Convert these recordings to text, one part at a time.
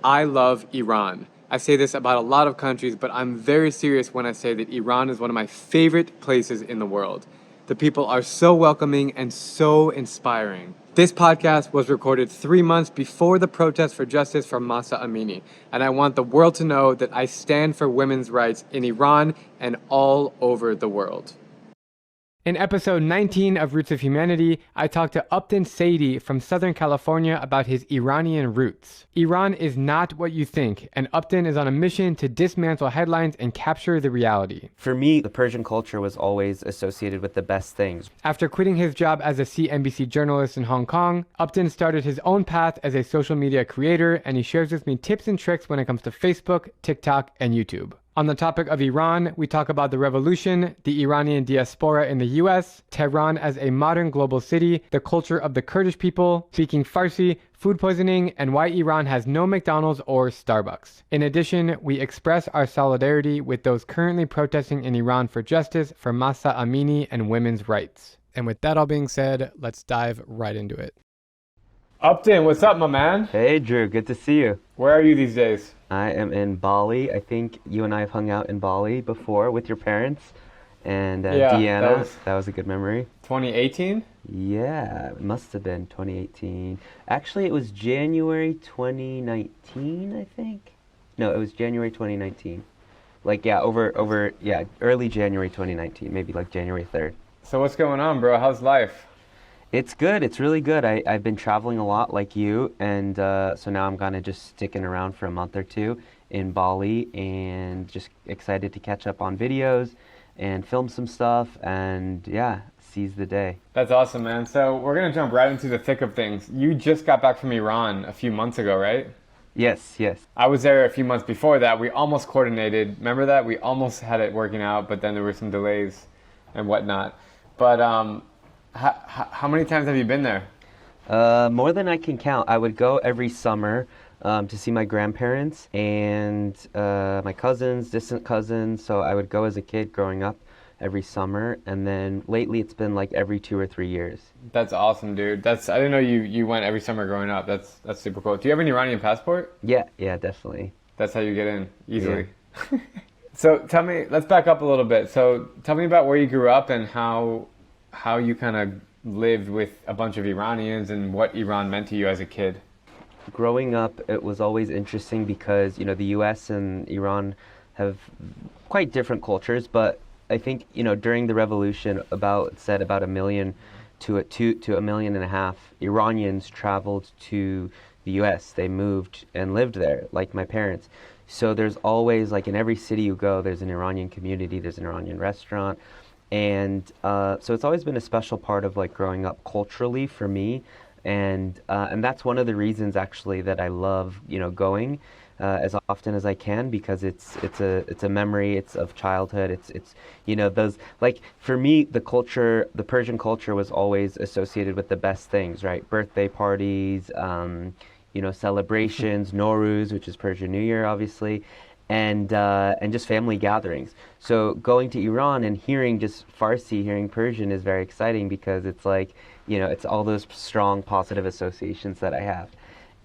I love Iran. I say this about a lot of countries, but I'm very serious when I say that Iran is one of my favorite places in the world. The people are so welcoming and so inspiring. This podcast was recorded 3 months before the protest for justice for Mahsa Amini, and I want the world to know that I stand for women's rights in Iran and all over the world. In episode 19 of Roots of Humanity, I talked to Upton Saidi from Southern California about his Iranian roots. Iran is not what you think, and Upton is on a mission to dismantle headlines and capture the reality. For me, the Persian culture was always associated with the best things. After quitting his job as a CNBC journalist in Hong Kong, Upton started his own path as a social media creator, and he shares with me tips and tricks when it comes to Facebook, TikTok, and YouTube. On the topic of Iran, we talk about the revolution, the Iranian diaspora in the US, Tehran as a modern global city, the culture of the Kurdish people, speaking Farsi, food poisoning, and why Iran has no McDonald's or Starbucks. In addition, we express our solidarity with those currently protesting in Iran for justice for Mahsa Amini and women's rights. And with that all being said, let's dive right into it. Upton, what's up, my man? Hey, Drew, good to see you. Where are you these days? I am in Bali. I think you and I have hung out in Bali before with your parents and Deanna. That was a good memory. 2018? Yeah, it must have been 2018. Actually, it was January 2019, I think. No, it was January 2019. Early January 2019, maybe like January 3rd. So what's going on, bro? How's life? It's good. It's really good. I've been traveling a lot like you, and so now I'm kind of just sticking around for a month or two in Bali and just excited to catch up on videos and film some stuff and, yeah, seize the day. That's awesome, man. So we're going to jump right into the thick of things. You just got back from Iran a few months ago, right? Yes. I was there a few months before that. We almost coordinated. Remember that? We almost had it working out, but then there were some delays and whatnot. But how many times have you been there? More than I can count. I would go every summer to see my grandparents and my cousins, distant cousins. So I would go as a kid growing up every summer, and then lately it's been like every 2 or 3 years. That's awesome, dude. I didn't know you went every summer growing up. That's super cool. Do you have an Iranian passport? Yeah, definitely. That's how you get in easily. Yeah. So tell me, let's back up a little bit. So tell me about where you grew up and how you kind of lived with a bunch of Iranians and what Iran meant to you as a kid. Growing up, it was always interesting because, the US and Iran have quite different cultures, but I think, during the revolution, about 1 million to 1.5 million Iranians traveled to the US. They moved and lived there, like my parents. So there's always, like in every city you go, there's an Iranian community, there's an Iranian restaurant. And so it's always been a special part of like growing up culturally for me. And that's one of the reasons actually that I love, going as often as I can, because it's a memory, it's of childhood. It's those, like, for me, the Persian culture was always associated with the best things, right? Birthday parties, celebrations, Nowruz, which is Persian New Year, obviously. And just family gatherings. So going to Iran and hearing just Farsi, hearing Persian is very exciting because it's like, it's all those strong positive associations that I have.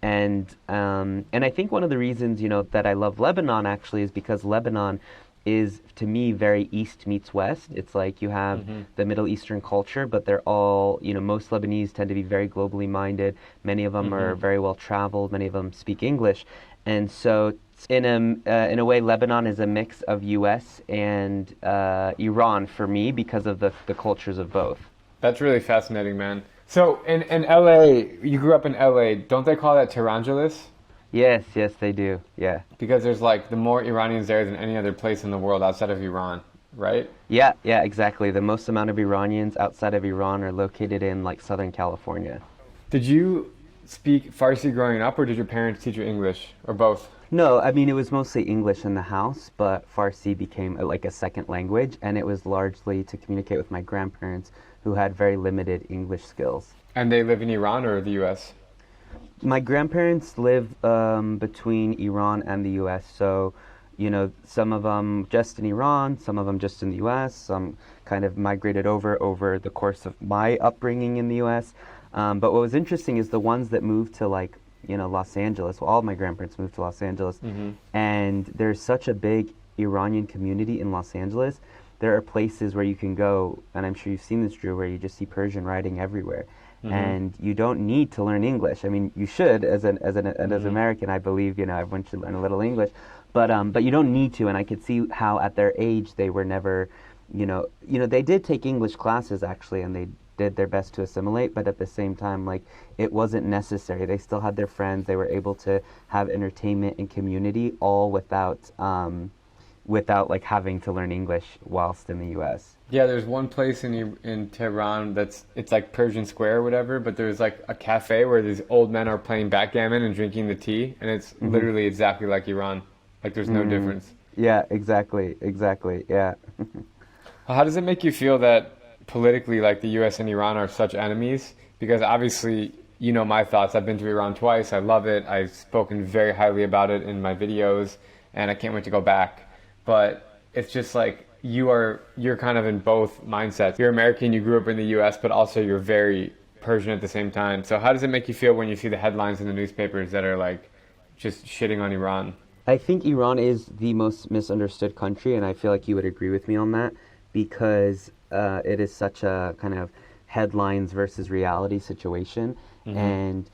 And I think one of the reasons, that I love Lebanon actually is because Lebanon is, to me, very East meets West. It's like you have the Middle Eastern culture, but they're all, most Lebanese tend to be very globally minded. Many of them are very well traveled. Many of them speak English. And so in a way, Lebanon is a mix of U.S. and Iran for me because of the cultures of both. That's really fascinating, man. So in L.A., you grew up in L.A., don't they call that Tehran-less? Yes, they do, yeah. Because there's like the more Iranians there than any other place in the world outside of Iran, right? Yeah, exactly. The most amount of Iranians outside of Iran are located in like Southern California. Did you speak Farsi growing up, or did your parents teach you English, or both? No, I mean, it was mostly English in the house, but Farsi became like a second language, and it was largely to communicate with my grandparents who had very limited English skills. And they live in Iran or the U.S.? My grandparents live between Iran and the U.S., so, some of them just in Iran, some of them just in the U.S., some kind of migrated over the course of my upbringing in the U.S., but what was interesting is the ones that moved to like Los Angeles. Well, all of my grandparents moved to Los Angeles, Mm-hmm. and there's such a big Iranian community in Los Angeles. There are places where you can go, and I'm sure you've seen this, Drew, where you just see Persian writing everywhere, Mm-hmm. and you don't need to learn English. I mean, you should as an Mm-hmm. American, I believe, everyone should learn a little English, but you don't need to. And I could see how at their age they were never, they did take English classes actually, and they did their best to assimilate, but at the same time, like, it wasn't necessary. They still had their friends. They were able to have entertainment and community all without like having to learn English whilst in the U.S. Yeah, there's one place in Tehran it's like Persian Square or whatever, but there's like a cafe where these old men are playing backgammon and drinking the tea, and it's literally exactly like Iran. Like there's no difference. Yeah, exactly, yeah. How does it make you feel that politically, like the U.S. and Iran are such enemies? Because obviously, you know my thoughts. I've been to Iran twice. I love it. I've spoken very highly about it in my videos, and I can't wait to go back. But it's just like you're kind of in both mindsets. You're American, you grew up in the U.S., but also you're very Persian at the same time. So how does it make you feel when you see the headlines in the newspapers that are like just shitting on Iran? I think Iran is the most misunderstood country, and I feel like you would agree with me on that because it is such a kind of headlines versus reality situation. And,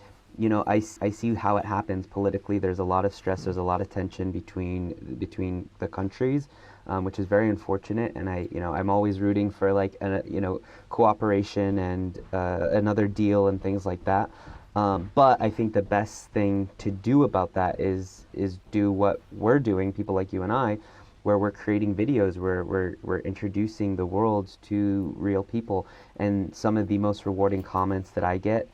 I see how it happens politically. There's a lot of stress, there's a lot of tension between the countries, which is very unfortunate. And I'm always rooting for like, cooperation and another deal and things like that. But I think the best thing to do about that is do what we're doing, people like you and I, where we're creating videos, where we're introducing the world to real people. And some of the most rewarding comments that I get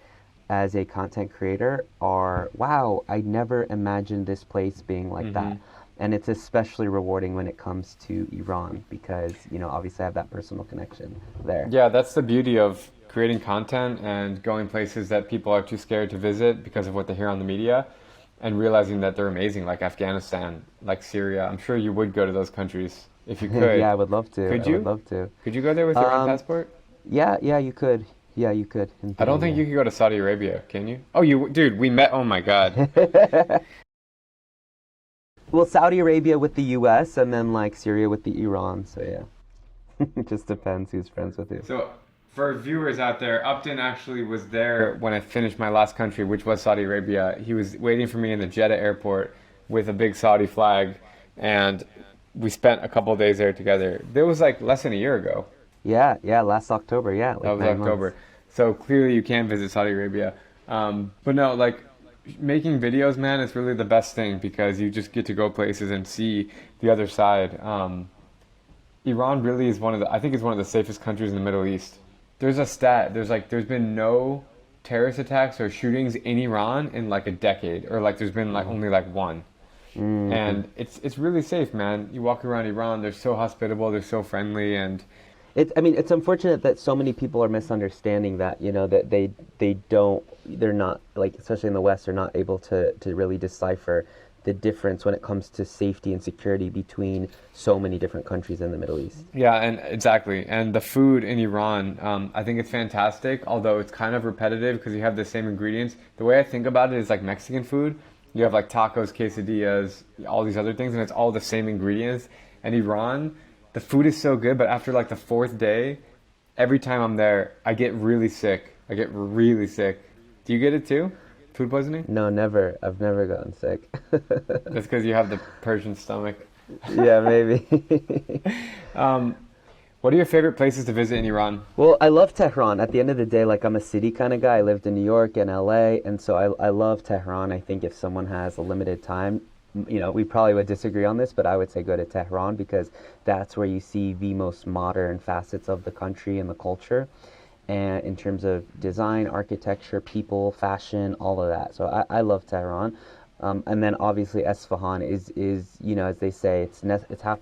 as a content creator are, wow, I never imagined this place being like that. And it's especially rewarding when it comes to Iran because, obviously I have that personal connection there. Yeah, that's the beauty of creating content and going places that people are too scared to visit because of what they hear on the media and realizing that they're amazing, like Afghanistan, like Syria. I'm sure you would go to those countries if you could. Yeah, I would love to. Could I would you? love to. Could you go there with your own passport? Yeah, you could. Yeah, you could. In I don't theory, think you could go to Saudi Arabia, can you? Oh, dude, we met. Oh my God. yeah. Well, Saudi Arabia with the U.S. and then like Syria with the Iran. So yeah, it just depends who's friends with you. So, for viewers out there, Upton actually was there when I finished my last country, which was Saudi Arabia. He was waiting for me in the Jeddah airport with a big Saudi flag, and we spent a couple of days there together. It was like less than a year ago. Yeah, last October. Yeah, like That was 9 October. months. So clearly you can visit Saudi Arabia. But no, like making videos, man, is really the best thing because you just get to go places and see the other side. Iran really is I think it's one of the safest countries in the Middle East. There's a stat. There's been no terrorist attacks or shootings in Iran in like a decade, or like there's been like only like one. And it's really safe, man. You walk around Iran, they're so hospitable, they're so friendly, and It's unfortunate that so many people are misunderstanding that, that they're not, like, especially in the West, they're not able to really decipher the difference when it comes to safety and security between so many different countries in the Middle East. yeah, and exactly. And the food in Iran, I think it's fantastic, although it's kind of repetitive because you have the same ingredients. The way I think about it is like Mexican food. You have like tacos, quesadillas, all these other things, and it's all the same ingredients. And Iran, the food is so good, but after like the fourth day, every time I'm there, I get really sick. I get really sick. Do you get it too? Food poisoning? No, never. I've never gotten sick. That's because you have the Persian stomach. Yeah, maybe. What are your favorite places to visit in Iran? Well, I love Tehran. At the end of the day, like, I'm a city kind of guy. I lived in New York and LA, and so I love Tehran. I think if someone has a limited time, we probably would disagree on this, but I would say go to Tehran because that's where you see the most modern facets of the country and the culture, and in terms of design, architecture, people, fashion, all of that. So I love Tehran. And then obviously Esfahan is as they say, it's half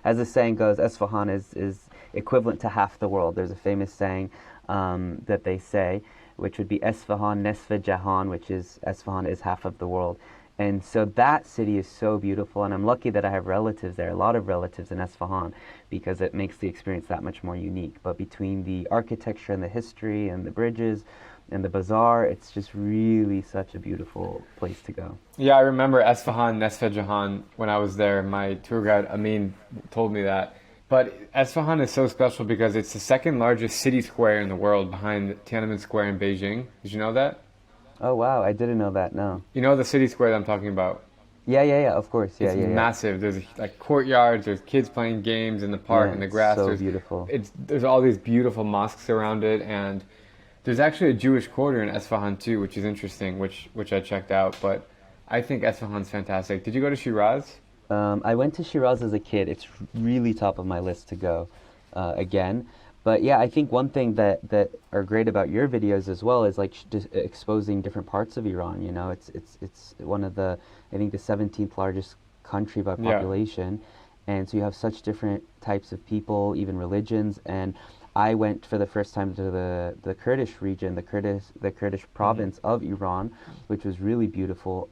as the saying goes, Esfahan is equivalent to half the world. There's a famous saying that they say, which would be Esfahan Nesfa Jahan, which is Esfahan is half of the world. And so that city is so beautiful, and I'm lucky that I have relatives there, a lot of relatives in Esfahan, because it makes the experience that much more unique. But between the architecture and the history and the bridges, and the bazaar. It's just really such a beautiful place to go. Yeah, I remember Esfahan, Nesfa Jahan, when I was there. My tour guide, Amin, told me that. But Esfahan is so special because it's the second largest city square in the world behind Tiananmen Square in Beijing. Did you know that? Oh wow, I didn't know that. No. You know the city square that I'm talking about? Yeah. Of course. Yeah, It's yeah. massive. There's like courtyards, there's kids playing games in the park, Yeah, in the it's grass. so beautiful. There's all these beautiful mosques around it, and there's actually a Jewish quarter in Esfahan too, which is interesting, which I checked out. But I think Esfahan's fantastic. Did you go to Shiraz? I went to Shiraz as a kid. It's really top of my list to go again. But yeah, I think one thing that are great about your videos as well is like just exposing different parts of Iran. You know, it's one of I think the 17th largest country by population, and so you have such different types of people, even religions. And I went for the first time to the Kurdish region, the Kurdish province of Iran, which was really beautiful.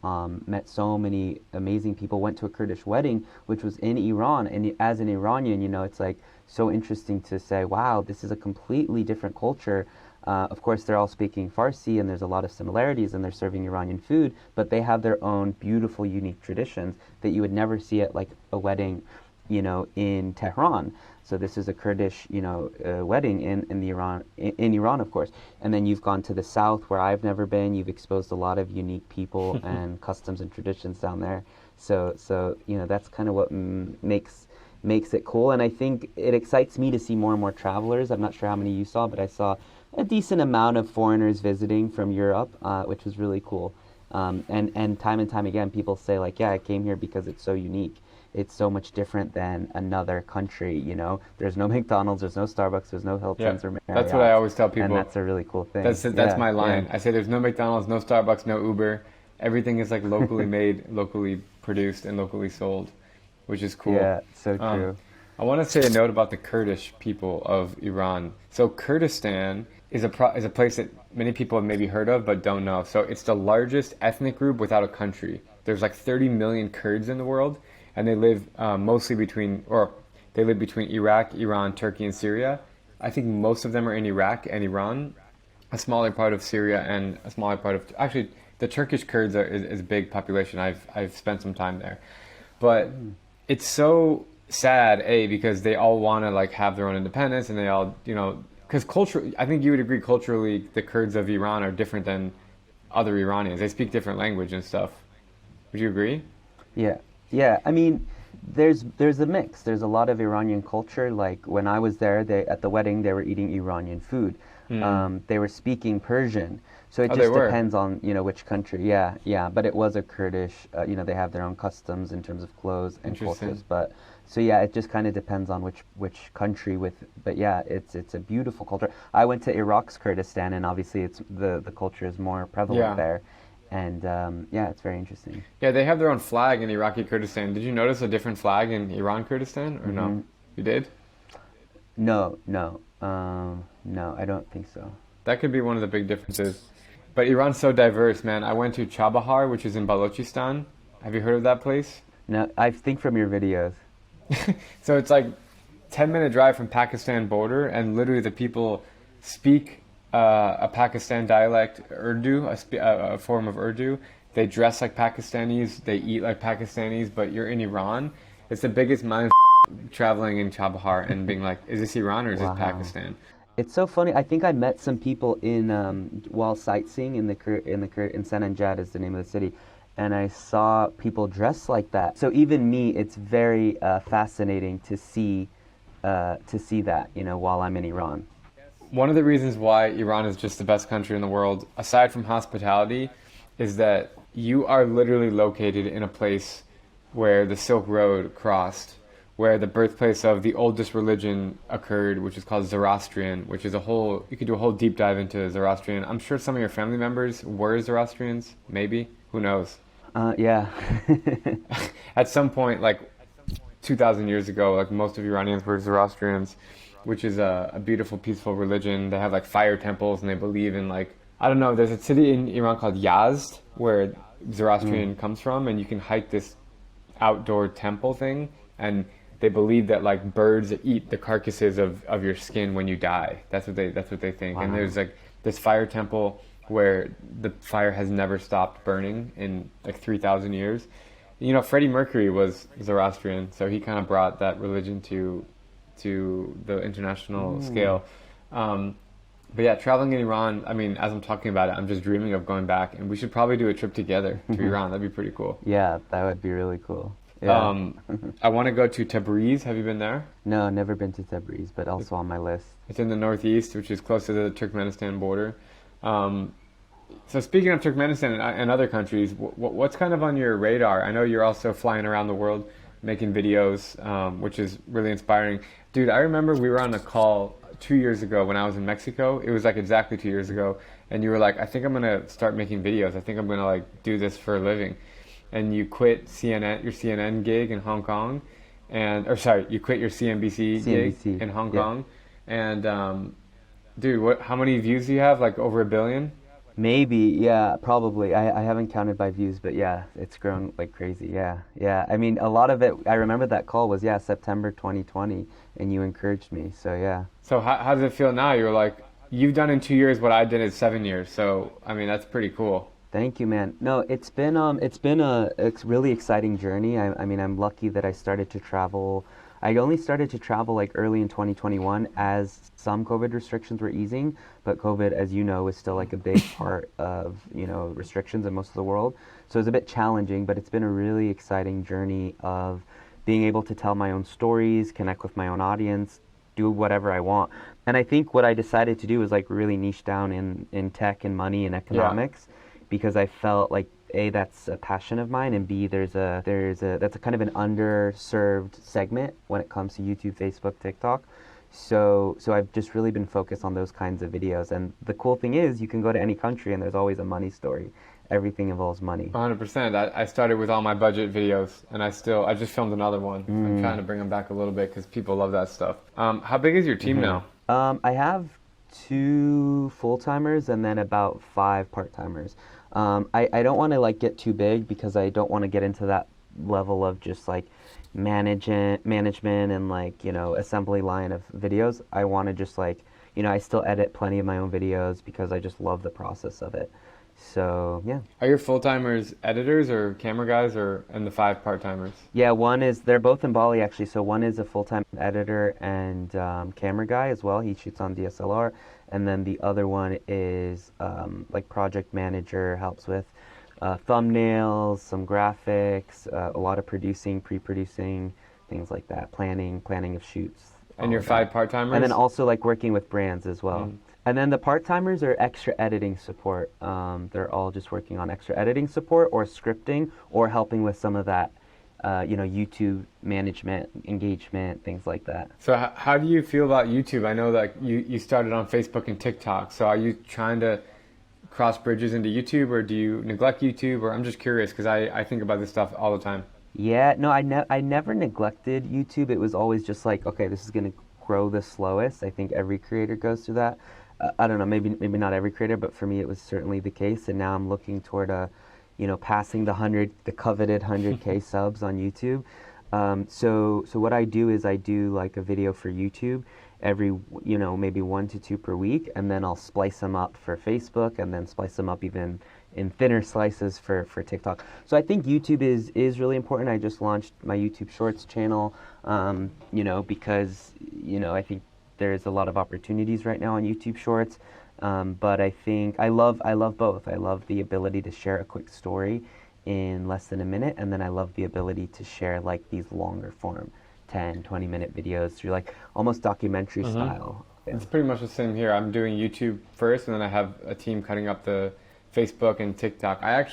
Met so many amazing people. Went to a Kurdish wedding, which was in Iran, and as an Iranian, you know, it's like so interesting to say, wow, this is a completely different culture. Of course, they're all speaking Farsi, and there's a lot of similarities, and they're serving Iranian food, but they have their own beautiful, unique traditions that you would never see at like a wedding, you know, in Tehran. So this is a Kurdish, you know, wedding in Iran, of course. And then you've gone to the south where I've never been. You've exposed a lot of unique people and customs and traditions down there. So you know, that's kind of what makes it cool. And I think it excites me to see more and more travelers. I'm not sure how many you saw, but I saw a decent amount of foreigners visiting from Europe, which was really cool. And time again, people say like, yeah, I came here because it's so unique. It's so much different than another country, you know. There's no McDonald's, there's no Starbucks, there's no Hilton's or Marriott's. That's what I always tell people. And that's a really cool thing. That's my line. I say there's no McDonald's, no Starbucks, no Uber. Everything is like locally made, locally produced, and locally sold, which is cool. Yeah, so true. I want to say a note about the Kurdish people of Iran. So Kurdistan is a place that many people have maybe heard of but don't know. So it's the largest ethnic group without a country. There's like 30 million Kurds in the world, and they live mostly between Iraq, Iran, Turkey, and Syria. I think most of them are in Iraq and Iran, a smaller part of Syria, and a smaller part of actually the Turkish Kurds is a big population. I've spent some time there, but it's so sad, because they all want to like have their own independence, and they all, you know, because culturally, I think you would agree culturally the Kurds of Iran are different than other Iranians. They speak different language and stuff. Would you agree? Yeah. I mean, there's a mix. There's a lot of Iranian culture. Like when I was there, at the wedding, they were eating Iranian food. They were speaking Persian. So it just depends on, you know, which country. Yeah. But it was a Kurdish, you know, they have their own customs in terms of clothes and cultures. But so yeah, it just kind of depends on which country but yeah, it's a beautiful culture. I went to Iraq's Kurdistan, and obviously it's the culture is more prevalent there. And yeah, it's very interesting. Yeah, they have their own flag in Iraqi Kurdistan. Did you notice a different flag in Iran Kurdistan, or no? You did? No, I don't think so. That could be one of the big differences. But Iran's so diverse, man. I went to Chabahar, which is in Balochistan. Have you heard of that place? No, I think from your videos. So it's like 10-minute drive from Pakistan border, and literally the people speak a Pakistan dialect, Urdu, a form of Urdu. They dress like Pakistanis, they eat like Pakistanis, but you're in Iran. It's the biggest mind traveling in Chabahar and being like, is this Iran or is this Pakistan? It's so funny. I think I met some people while sightseeing in Sananjad is the name of the city, and I saw people dressed like that. So even me, it's very fascinating to see that, you know, while I'm in Iran. One of the reasons why Iran is just the best country in the world, aside from hospitality, is that you are literally located in a place where the Silk Road crossed, where the birthplace of the oldest religion occurred, which is called Zoroastrian, which is you could do a whole deep dive into Zoroastrian. I'm sure some of your family members were Zoroastrians, maybe, who knows? Yeah. At some point, like 2,000 years ago, like most of Iranians were Zoroastrians, which is a beautiful, peaceful religion. They have like fire temples, and they believe in like, I don't know, there's a city in Iran called Yazd, where Zoroastrian comes from, and you can hike this outdoor temple thing, and they believe that like birds eat the carcasses of your skin when you die. That's what they think. Wow. And there's like this fire temple where the fire has never stopped burning in like 3,000 years. You know, Freddie Mercury was Zoroastrian, so he kind of brought that religion to the international scale. But yeah, traveling in Iran, I mean, as I'm talking about it, I'm just dreaming of going back, and we should probably do a trip together to Iran. That'd be pretty cool. Yeah, that would be really cool. Yeah. I want to go to Tabriz. Have you been there? No, never been to Tabriz, but also on my list. It's in the northeast, which is close to the Turkmenistan border. So speaking of Turkmenistan and other countries, what's kind of on your radar? I know you're also flying around the world making videos, which is really inspiring. Dude, I remember we were on a call 2 years ago when I was in Mexico. It was like exactly 2 years ago. And you were like, I think I'm going to start making videos. I think I'm going to like do this for a living. And you quit your CNN gig in Hong Kong. You quit your CNBC gig in Hong Kong. And dude, how many views do you have? Like over 1 billion? Maybe, yeah, probably. I haven't counted by views, but yeah, it's grown like crazy. Yeah. I mean, a lot of it, I remember that call was, September 2020, and you encouraged me, so yeah. So how does it feel now? You're like, you've done in 2 years what I did in 7 years, so, I mean, that's pretty cool. Thank you, man. No, it's been a really exciting journey. I mean, I'm lucky that I started to travel. I only started to travel like early in 2021 as some COVID restrictions were easing, but COVID, as you know, is still like a big part of, restrictions in most of the world. So it's a bit challenging, but it's been a really exciting journey of being able to tell my own stories, connect with my own audience, do whatever I want. And I think what I decided to do was like really niche down in tech and money and economics, because I felt like A, that's a passion of mine, and B, that's a kind of an underserved segment when it comes to YouTube, Facebook, TikTok. So I've just really been focused on those kinds of videos. And the cool thing is you can go to any country and there's always a money story. Everything involves money. 100%. I started with all my budget videos, and I just filmed another one. I'm trying to bring them back a little bit because people love that stuff. How big is your team now? I have 2 full-timers and then about 5 part-timers. I don't want to like get too big because I don't want to get into that level of just like management and like, assembly line of videos. I want to just like, I still edit plenty of my own videos because I just love the process of it. So, yeah. Are your full-timers editors or camera guys and the 5 part-timers? Yeah, they're both in Bali actually. So one is a full-time editor and camera guy as well. He shoots on DSLR. And then the other one is like project manager, helps with thumbnails, some graphics, a lot of producing, pre-producing, things like that, planning of shoots. And your 5 part-timers? And then also like working with brands as well. And then the part-timers are extra editing support. They're all just working on extra editing support or scripting or helping with some of that, YouTube management, engagement, things like that. So how do you feel about YouTube? I know that you started on Facebook and TikTok. So are you trying to cross bridges into YouTube, or do you neglect YouTube? Or I'm just curious because I think about this stuff all the time. Yeah, no, I never neglected YouTube. It was always just like, okay, this is going to grow the slowest. I think every creator goes through that. I don't know, maybe not every creator, but for me it was certainly the case. And now I'm looking toward passing the coveted 100K subs on YouTube. So what I do is I do like a video for YouTube every, maybe 1 to 2 per week, and then I'll splice them up for Facebook, and then splice them up even in thinner slices for TikTok. So I think YouTube is really important. I just launched my YouTube Shorts channel, because, I think there's a lot of opportunities right now on YouTube Shorts. But I think I love both. I love the ability to share a quick story in less than a minute, and then I love the ability to share like these longer form 10, 20-minate videos through like almost documentary style. Yeah. It's pretty much the same here. I'm doing YouTube first, and then I have a team cutting up the Facebook and TikTok. I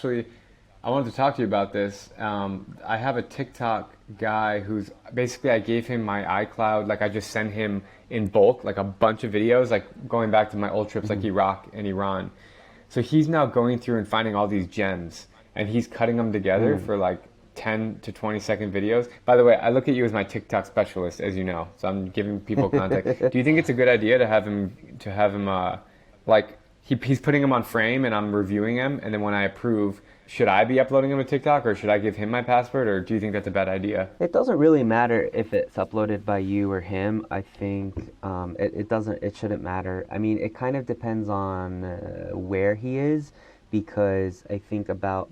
wanted to talk to you about this. I have a TikTok guy who's basically, I gave him my iCloud, like I just sent him in bulk, like a bunch of videos, like going back to my old trips, like Iraq and Iran. So he's now going through and finding all these gems, and he's cutting them together for like 10 to 20 second videos. By the way, I look at you as my TikTok specialist, as you know, so I'm giving people context. Do you think it's a good idea to have him like he's putting them on frame and I'm reviewing them, and then when I approve, should I be uploading him to TikTok, or should I give him my password, or do you think that's a bad idea? It doesn't really matter if it's uploaded by you or him. I think it shouldn't matter. I mean, it kind of depends on where he is, because I think about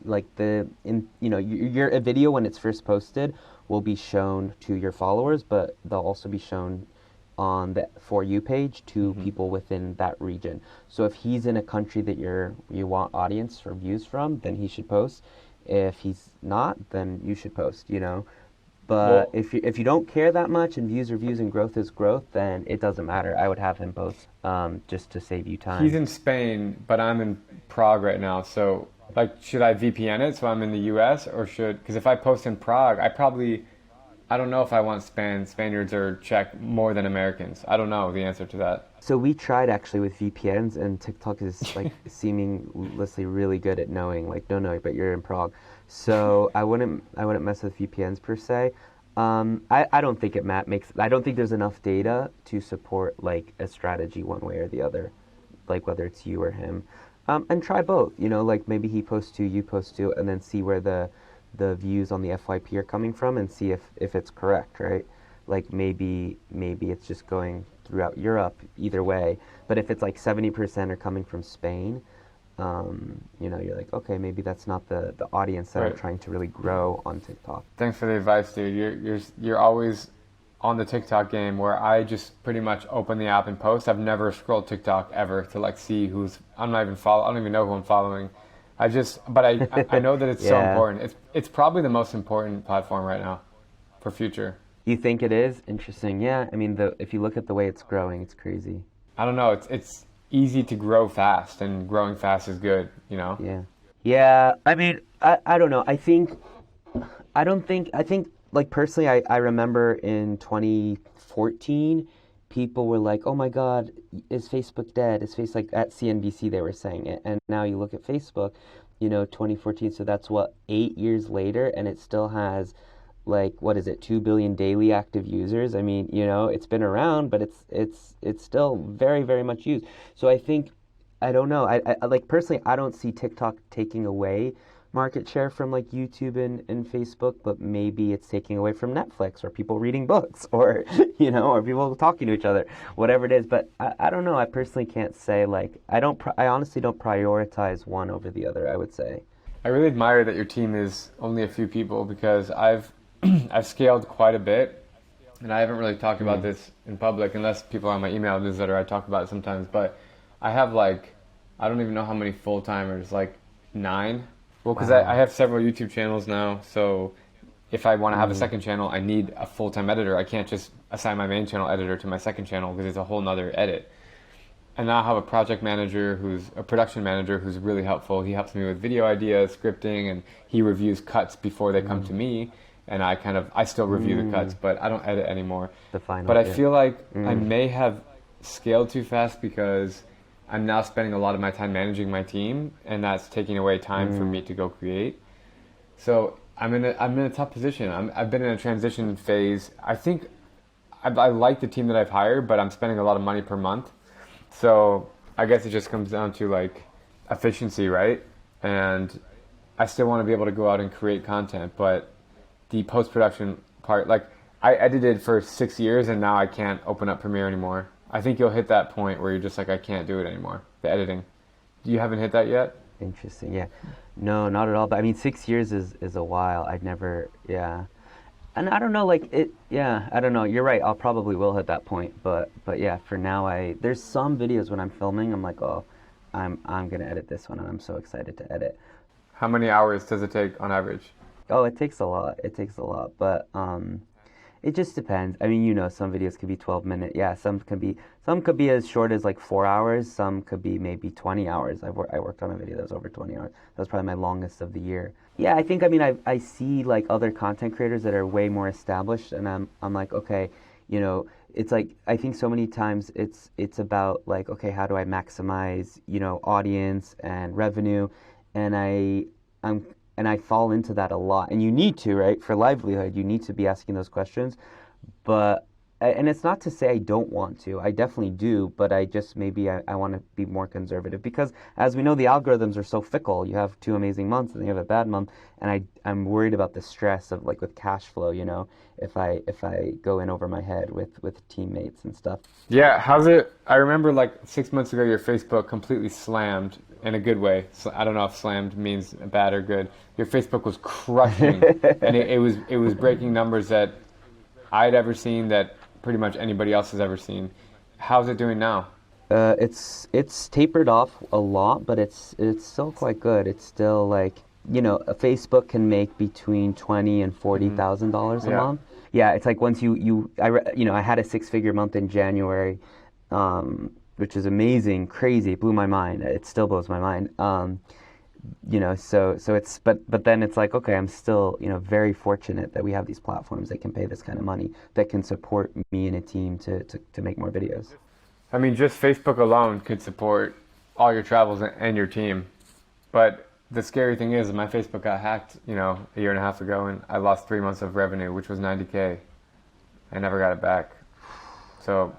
like your a video when it's first posted will be shown to your followers, but they'll also be shown on the For You page to people within that region. So if he's in a country that you want audience or views from, then he should post. If he's not, then you should post, you know. But Well, if you don't care that much and views are views and growth is growth, then it doesn't matter. I would have him post just to save you he's time. in Spain, but I'm in Prague right now. So, like, should I VPN it so I'm in the US, or because if I post in Prague, I don't know if I want Spaniards or Czech more than Americans. I don't know the answer to that. So we tried actually with VPNs, and TikTok is like seemingly really good at knowing, like, no, but you're in Prague. So I wouldn't mess with VPNs per se. I don't think I don't think there's enough data to support like a strategy one way or the other, like whether it's you or him. And try both, you know, like maybe he posts two, you post two, and then see where the views on the FYP are coming from, and see if it's correct, right? Like maybe it's just going throughout Europe either way. But if it's like 70% are coming from Spain, you're like, okay, maybe that's not the audience that I'm Right. trying to really grow on TikTok. Thanks for the advice, dude. You're always on the TikTok game, where I just pretty much open the app and post. I've never scrolled TikTok ever to like see who's I'm not even follow. I don't even know who I'm following. But I know that it's so Yeah. important. It's probably the most important platform right now for future. You think it is? Interesting. Yeah, I mean, if you look at the way it's growing, it's crazy. I don't know. It's easy to grow fast, and growing fast is good. You know. Yeah. Yeah, I mean, I don't know. I think, like, personally, I remember in 2014, people were like, oh my God, is Facebook dead? Is Facebook, like, at CNBC, they were saying it. And now you look at Facebook, 2014, so that's what, 8 years later, and it still has, like, what is it, 2 billion daily active users. I mean, it's been around, but it's still very, very much used. So I think, I don't know. I like, personally, I don't see TikTok taking away market share from like YouTube and Facebook, but maybe it's taking away from Netflix or people reading books or, or people talking to each other, whatever it is. But I don't know. I personally can't say, like, I honestly don't prioritize one over the other, I would say. I really admire that your team is only a few people, because I've I've scaled quite a bit, and I haven't really talked about this in public unless people are on my email newsletter. I talk about it sometimes, but I have like, I don't even know how many full timers, like 9. Well, because I Wow. have several YouTube channels now, so if I want to have a second channel, I need a full time editor. I can't just assign my main channel editor to my second channel, because it's a whole nother edit. And now I have a project manager who's a production manager who's really helpful. He helps me with video ideas, scripting, and he reviews cuts before they come to me. And I still review the cuts, but I don't edit anymore. The final, But I yeah. feel like I may have scaled too fast, because I'm now spending a lot of my time managing my team, and that's taking away time for me to go create. So I'm in a tough position. I've been in a transition phase. I think I like the team that I've hired, but I'm spending a lot of money per month. So I guess it just comes down to like efficiency, right? And I still want to be able to go out and create content, but the post-production part, like, I edited for 6 years, and now I can't open up Premiere anymore. I think you'll hit that point where you're just like, I can't do it anymore, the editing. You haven't hit that yet? Interesting. Yeah. No, not at all. But I mean, 6 years is a while. I'd never, yeah. And I don't know, like it, yeah, I don't know. You're right. I'll probably will hit that point, but yeah, for now, there's some videos when I'm filming, I'm like, oh, I'm gonna edit this one, and I'm so excited to edit. How many hours does it take on average? Oh, it takes a lot. It takes a lot, but it just depends. I mean, some videos could be 12 minute. Yeah, some could be as short as like 4 hours. Some could be maybe 20 hours. I worked on a video that was over 20 hours. That was probably my longest of the year. Yeah, I mean, I see like other content creators that are way more established, and I'm like, okay, it's like, I think so many times it's about like, okay, how do I maximize, audience and revenue, and I'm and I fall into that a lot. And you need to, right? For livelihood, you need to be asking those questions. But and it's not to say I don't want to. I definitely do, but I just maybe I want to be more conservative because, as we know, the algorithms are so fickle. You have 2 amazing months, and you have a bad month, and I'm worried about the stress of like with cash flow. If I go in over my head with teammates and stuff. Yeah, how's it? I remember like 6 months ago, your Facebook completely slammed in a good way. So I don't know if slammed means bad or good. Your Facebook was crushing, and it was breaking numbers that I'd ever seen, that pretty much anybody else has ever seen. How's it doing now? It's tapered off a lot, but it's still quite good. It's still like, a Facebook can make between $20,000 and $40,000 a Yeah. month. Yeah, it's like once I had a six-figure month in January, which is amazing, crazy. It blew my mind. It still blows my mind. So it's but then it's like, okay, I'm still, very fortunate that we have these platforms that can pay this kind of money, that can support me and a team to make more videos. I mean, just Facebook alone could support all your travels and your team. But the scary thing is, my Facebook got hacked, a year and a half ago, and I lost 3 months of revenue, which was $90K. I never got it back. So,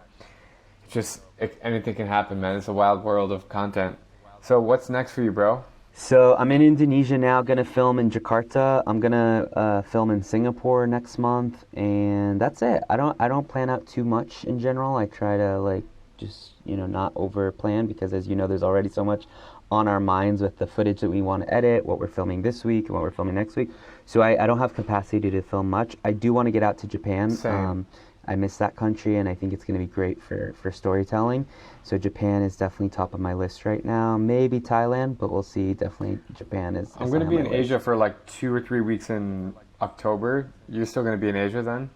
anything can happen, man. It's a wild world of content. So, what's next for you, bro? So I'm in Indonesia now, gonna film in Jakarta. I'm gonna film in Singapore next month, and that's it. I don't plan out too much in general. I try to like just not over plan, because as you know, there's already so much on our minds with the footage that we want to edit, what we're filming this week and what we're filming next week. So I don't have capacity to film much. I do want to get out to Japan. Same. I miss that country, and I think it's going to be great for storytelling. So Japan is definitely top of my list right now. Maybe Thailand, but we'll see. Definitely Japan is I'm going to on be my in list. Asia for like 2 or 3 weeks in October. You're still going to be in Asia then?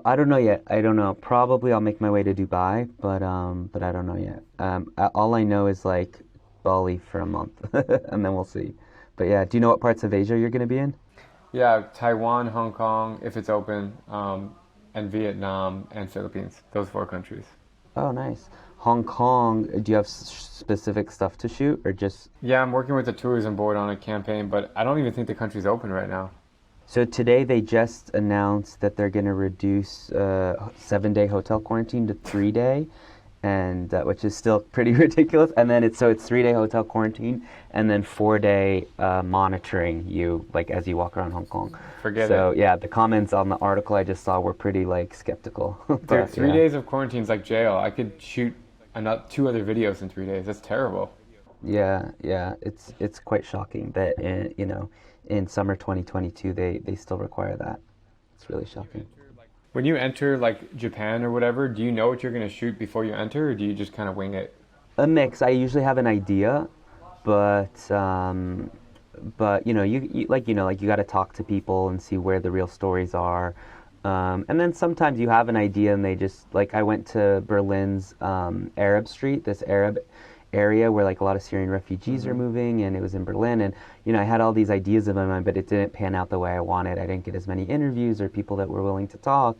I don't know yet. I don't know. Probably I'll make my way to Dubai, but I don't know yet. All I know is like Bali for a month, and then we'll see. But yeah, do you know what parts of Asia you're going to be in? Yeah, Taiwan, Hong Kong, if it's open, and Vietnam and Philippines. Those 4 countries. Oh, nice. Hong Kong, do you have specific stuff to shoot, or just... Yeah, I'm working with the tourism board on a campaign, but I don't even think the country's open right now. So today they just announced that they're going to reduce 7-day hotel quarantine to 3-day, and which is still pretty ridiculous. And then it's 3-day hotel quarantine and then 4-day monitoring you like as you walk around Hong Kong. Forget it. So yeah, the comments on the article I just saw were pretty like skeptical. Dude, But, 3 days of quarantine's like jail. I could shoot 2 other videos in 3 days. That's terrible. Yeah, it's quite shocking that in summer 2022 they still require that. It's really shocking. When you enter like Japan or whatever, do you know what you're going to shoot before you enter, or do you just kind of wing it? A mix. I usually have an idea, but you got to talk to people and see where the real stories are. And then sometimes you have an idea and they just, like, I went to Berlin's Arab Street, this Arab area where like a lot of Syrian refugees are moving, and it was in Berlin, and I had all these ideas in my mind, but it didn't pan out the way I wanted. I didn't get as many interviews or people that were willing to talk,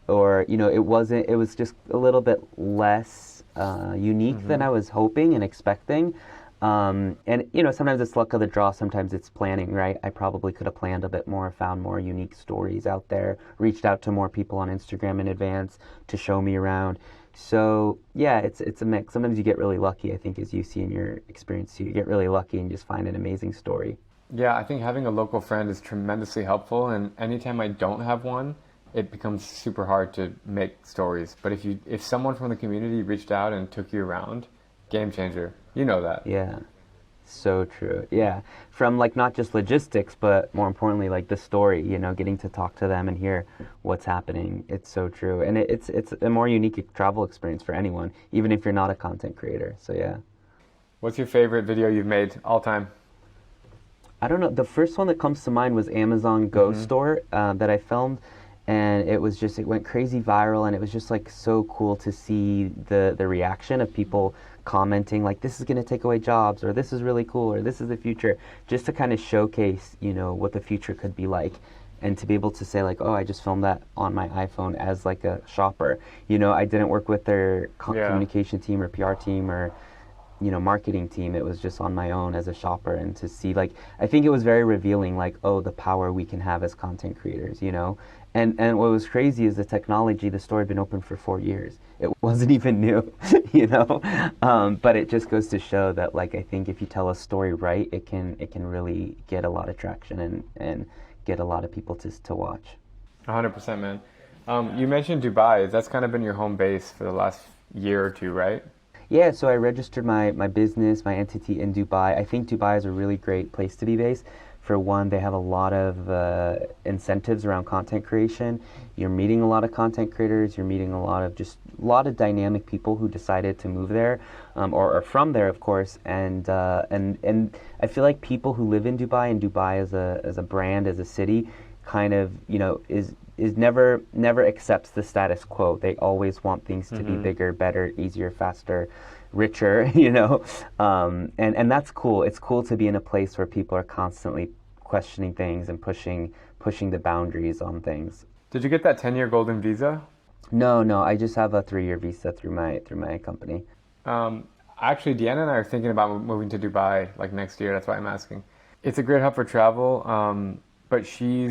or it was just a little bit less unique than I was hoping and expecting. And sometimes it's luck of the draw, sometimes it's planning, right? I probably could have planned a bit more, found more unique stories out there, reached out to more people on Instagram in advance to show me around. So yeah, it's a mix. Sometimes you get really lucky, I think, as you see in your experience too. You get really lucky and just find an amazing story. Yeah, I think having a local friend is tremendously helpful, and anytime I don't have one, it becomes super hard to make stories. But if someone from the community reached out and took you around, game changer. You know that. Yeah, so true. Yeah, from like not just logistics, but more importantly, like the story. Getting to talk to them and hear what's happening. It's so true, and it's a more unique travel experience for anyone, even if you're not a content creator. So yeah. What's your favorite video you've made all time? I don't know. The first one that comes to mind was Amazon Go Store that I filmed, and it went crazy viral, and it was just like so cool to see the reaction of people commenting like, this is going to take away jobs, or this is really cool, or this is the future, just to kind of showcase what the future could be like, and to be able to say like, oh, I just filmed that on my iPhone as like a shopper. I didn't work with their communication team or PR team, or marketing team. It was just on my own as a shopper, and to see, like, I think it was very revealing, like, oh, the power we can have as content creators, And what was crazy is the store had been open for 4 years. It wasn't even new, But it just goes to show that, like, I think if you tell a story right, it can really get a lot of traction and get a lot of people to watch. 100%, man. You mentioned Dubai. That's kind of been your home base for the last year or two, right? Yeah, so I registered my business, my entity in Dubai. I think Dubai is a really great place to be based. For one, they have a lot of incentives around content creation. You're meeting a lot of content creators. You're meeting a lot of dynamic people who decided to move there, or are from there, of course. And I feel like people who live in Dubai, and Dubai as a brand, as a city, kind of is never accepts the status quo. They always want things to be bigger, better, easier, faster, richer, and that's cool. It's cool to be in a place where people are constantly questioning things and pushing the boundaries on things. Did you get that 10-year golden visa? No, I just have a 3-year visa through my company. Actually, Deanna and I are thinking about moving to Dubai like next year. That's why I'm asking. It's a great hub for travel, but she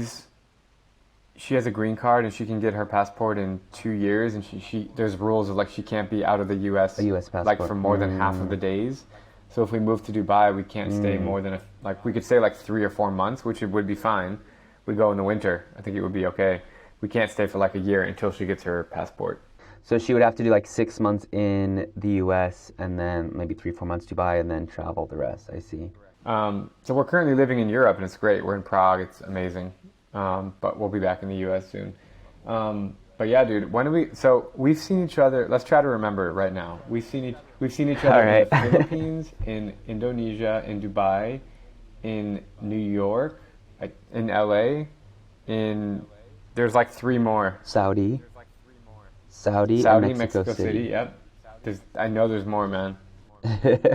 has a green card and she can get her passport in 2 years, and she there's rules of, like, she can't be out of the U.S. A U.S. passport. like for more than half of the days. So if we move to Dubai, we can't stay more than we could stay like 3 or 4 months, which would be fine. We go in the winter. I think it would be okay. We can't stay for like a year until she gets her passport. So she would have to do like 6 months in the U.S. and then maybe 3-4 months Dubai, and then travel the rest. I see. So we're currently living in Europe, and it's great. We're in Prague. It's amazing. But we'll be back in the U.S. soon. But yeah, dude, so we've seen each other. Let's try to remember right now. We've seen each other in the Philippines, in Indonesia, in Dubai, in New York, in LA, there's like 3 more. Saudi, and Mexico City. Yep. I know there's more, man.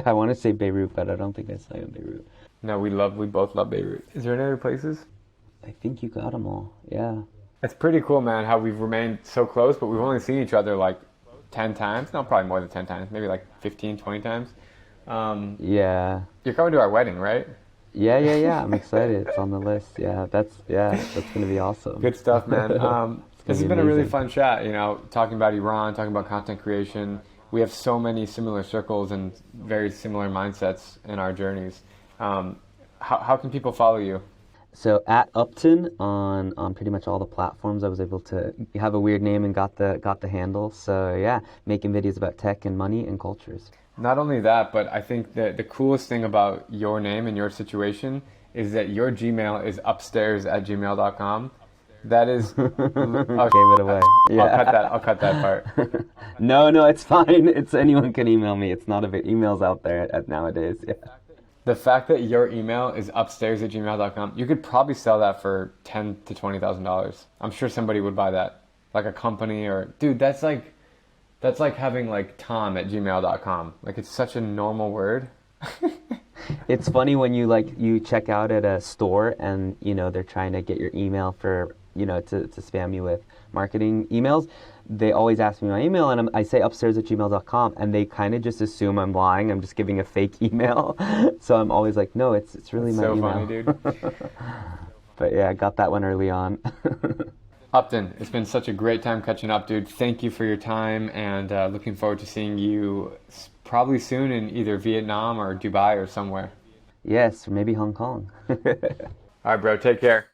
I want to say Beirut, but I don't think I saw you in Beirut. No, we both love Beirut. Is there any other places? I think you got them all. Yeah. It's pretty cool, man, how we've remained so close, but we've only seen each other like 10 times. No, probably more than 10 times. Maybe like 15, 20 times. Yeah. You're coming to our wedding, right? Yeah. I'm excited. It's on the list. Yeah, that's going to be awesome. Good stuff, man. This has been a really fun chat, talking about Iran, talking about content creation. We have so many similar circles and very similar mindsets in our journeys. How can people follow you? So at Upton on pretty much all the platforms. I was able to have a weird name and got the handle. So yeah, making videos about tech and money and cultures. Not only that, but I think that the coolest thing about your name and your situation is that your Gmail is upstairs@gmail.com. That is... Gave it away. Yeah. I'll cut that part. No, it's fine. Anyone can email me. It's not a bit. Email's out there nowadays. Yeah. The fact that your email is upstairs@gmail.com, you could probably sell that for $10,000 to $20,000. I'm sure somebody would buy that, like a company dude. That's like having like tom@gmail.com. Like, it's such a normal word. It's funny when you check out at a store and they're trying to get your email for to spam you with marketing emails. They always ask me my email, and I say upstairs@gmail.com, and they kind of just assume I'm lying. I'm just giving a fake email. So I'm always like, no, it's really my email. So funny, dude. But yeah, I got that one early on. Upton, it's been such a great time catching up, dude. Thank you for your time, and looking forward to seeing you probably soon in either Vietnam or Dubai or somewhere. Yes, maybe Hong Kong. All right, bro. Take care.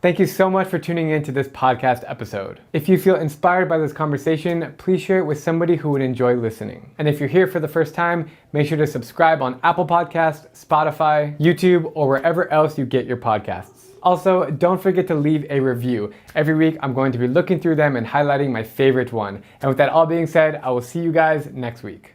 Thank you so much for tuning in to this podcast episode. If you feel inspired by this conversation, please share it with somebody who would enjoy listening. And if you're here for the first time, make sure to subscribe on Apple Podcasts, Spotify, YouTube, or wherever else you get your podcasts. Also, don't forget to leave a review. Every week, I'm going to be looking through them and highlighting my favorite one. And with that all being said, I will see you guys next week.